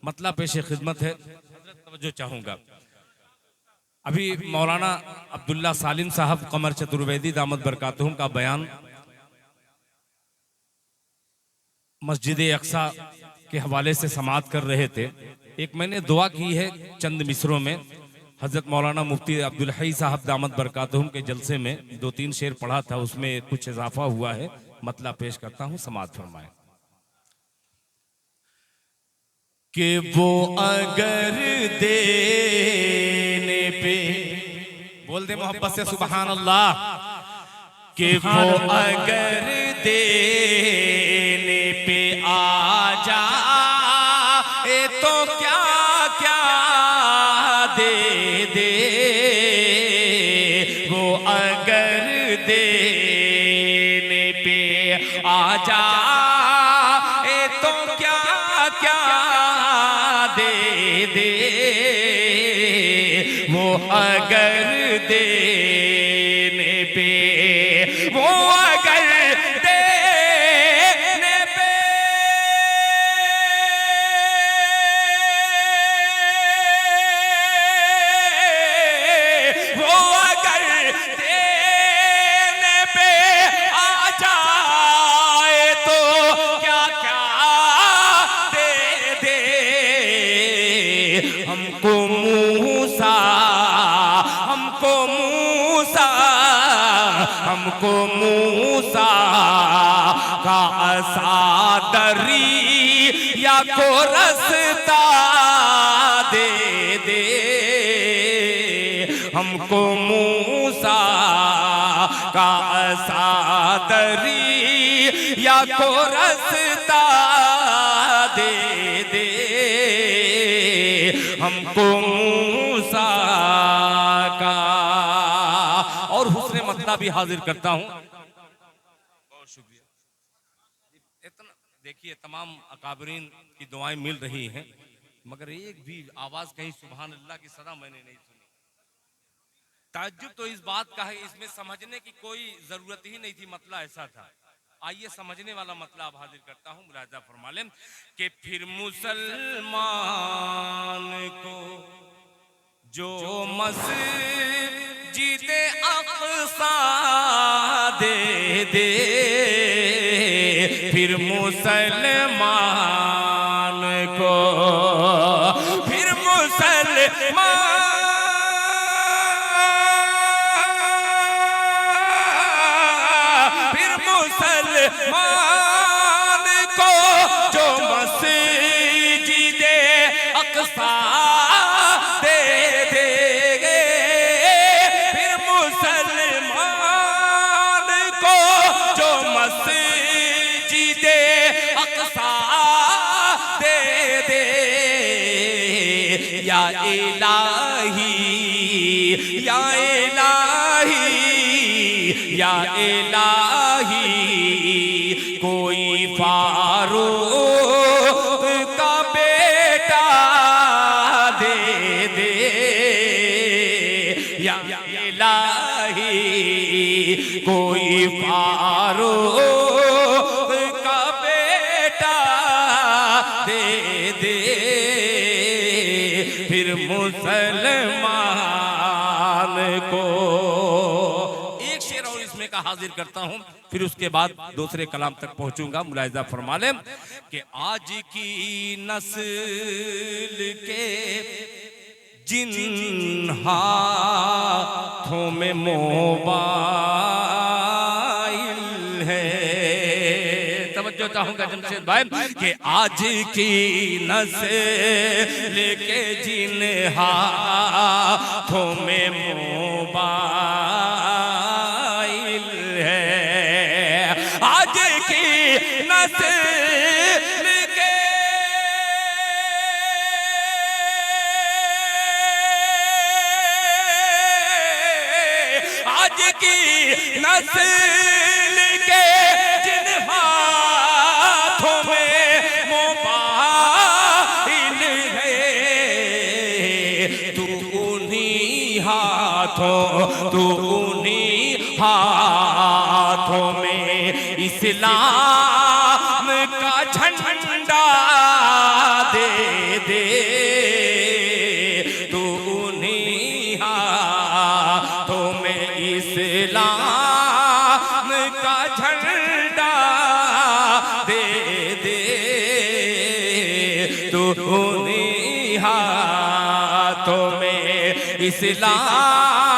मतलब पेश खिदमत है, तवज्जो चाहूँगा। अभी मौलाना अब्दुल्ला सालिम साहब कमर चतुर्वेदी दामद बरकातुहुम का बयान मस्जिद अक्सा के हवाले से समाअत कर रहे थे। एक मैंने दुआ की है चंद मिसरों में, हजरत मौलाना मुफ्ती अब्दुल हई साहब दामद बरकातुहुम के जलसे में 2-3 शेर पढ़ा था, उसमें कुछ इजाफा हुआ है, मतलब पेश करता हूँ, समाअत फरमाएं। कि वो अगर देने पे, बोल दे मोहब्बत से सुबहान अल्लाह, कि वो अगर देने पे आ जाए तो क्या क्या दे दे, वो अगर देने पे आ जाए तो क्या क्या दे दे, वो अगर देने पे, वो अगर देने पे, वो अगर देने पे आ जाए तो क्या क्या दे दे, हमको मूसा, हमको मूसा, हमको मूसा का असादरी या को रस्ता दे दे, हमको मूसा का असादरी या को रस्ता दे दे, हमको मूसा का। और हुस्ने मतला भी हाजिर करता हूं। बहुत शुक्रिया। इतना देखिए, तमाम अकाबरीन की दुआएं मिल रही हैं, मगर एक भी आवाज कहीं सुभान अल्लाह की सदा मैंने नहीं सुनी। ताज्जुब तो इस बात का है, इसमें समझने की कोई जरूरत ही नहीं थी, मतला ऐसा था। आइए समझने वाला मतलब हाजिर करता हूं, मुलाहिजा फरमा लें कि फिर मुसलमान को जो मस्जिद अक़सा दे दे, फिर मुसलमान को, फिर मुसलमान, फिर मुसलमान को जो मस्जिद अक़सा दे दे, फिर मुसलमान को जो मस्जिद अक़सा दे दे, या इलाही, या इलाही, या इलाही, कोई फारूक का बेटा दे दे, या इलाही, कोई फारूक का बेटा दे दे, फिर मुसलमान को। एक शेर और इसमें का हाजिर करता हूं, फिर उसके बाद दूसरे कलाम तक पहुंचूंगा, मुलाहिजा फरमा लें कि आज की नस्ल के जिन हाथों में मोबाइल है, तवज्जो चाहूंगा जमशेद भाई, कि आज की नस्ल के जिन हाथों में मोबाइल है, आज की नस्ल के, आज की नस्ल के जिन हाथों में मोबाइल है, तू उन्हीं हाथों, तू उन्हीं हाथों में इस्लाम का झंडा दे दे तू उन्हीं हाथों में इस्लाम का झंडा दे दे तू उन्हीं हाथों में इस्लाम